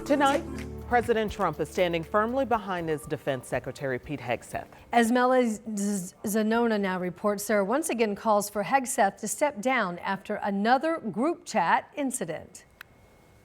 Tonight, President Trump is standing firmly behind his Defense Secretary Pete Hegseth. As Melanie Zanona now reports, Sarah once again calls for Hegseth to step down after another group chat incident.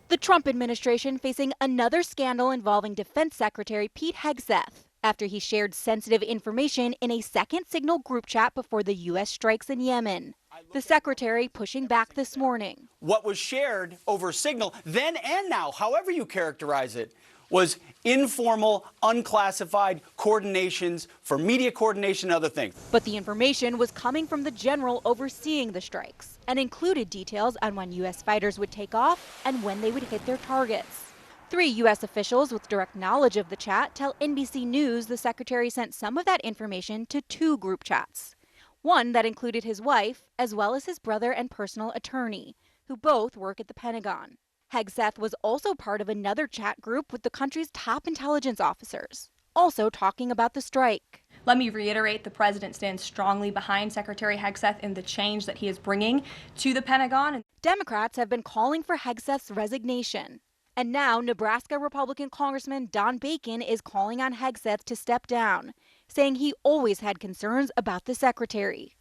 The Trump administration facing another scandal involving Defense Secretary Pete Hegseth after he shared sensitive information in a second Signal group chat before the U.S. strikes in Yemen. The secretary pushing back this morning. What was shared over Signal, then and now, however you characterize it, was informal, unclassified coordinations for media coordination and other things. But the information was coming from the general overseeing the strikes and included details on when U.S. fighters would take off and when they would hit their targets. 3 U.S. officials with direct knowledge of the chat tell NBC News the secretary sent some of that information to 2 group chats. One that included his wife, as well as his brother and personal attorney, who both work at the Pentagon. Hegseth was also part of another chat group with the country's top intelligence officers, also talking about the strike. Let me reiterate, the president stands strongly behind Secretary Hegseth in the change that he is bringing to the Pentagon. Democrats have been calling for Hegseth's resignation. And now Nebraska Republican Congressman Don Bacon is calling on Hegseth to step down, saying he always had concerns about the secretary.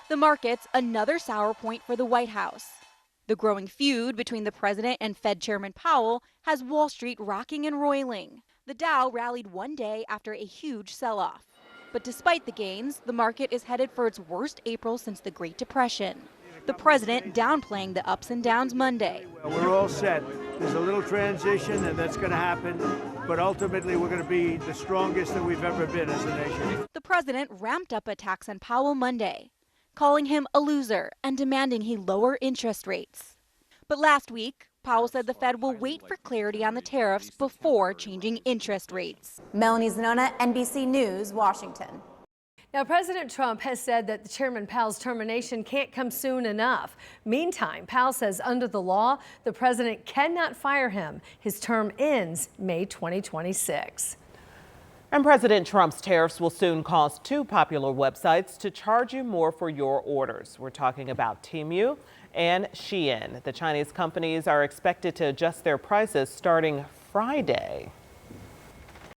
The market's another sour point for the White House. The growing feud between the president and Fed Chairman Powell has Wall Street rocking and roiling. The Dow rallied one day after a huge sell-off. But despite the gains, the market is headed for its worst April since the Great Depression. The president downplaying the ups and downs Monday. We're all set. There's a little transition, and that's going to happen. But ultimately, we're going to be the strongest that we've ever been as a nation. The president ramped up attacks on Powell Monday, calling him a loser and demanding he lower interest rates. But last week, Powell said the Fed will wait for clarity on the tariffs before changing interest rates. Melanie Zanona, NBC News, Washington. Now, President Trump has said that Chairman Powell's termination can't come soon enough. Meantime, Powell says under the law, the president cannot fire him. His term ends May 2026. And President Trump's tariffs will soon cause 2 popular websites to charge you more for your orders. We're talking about Temu and Shein. The Chinese companies are expected to adjust their prices starting Friday.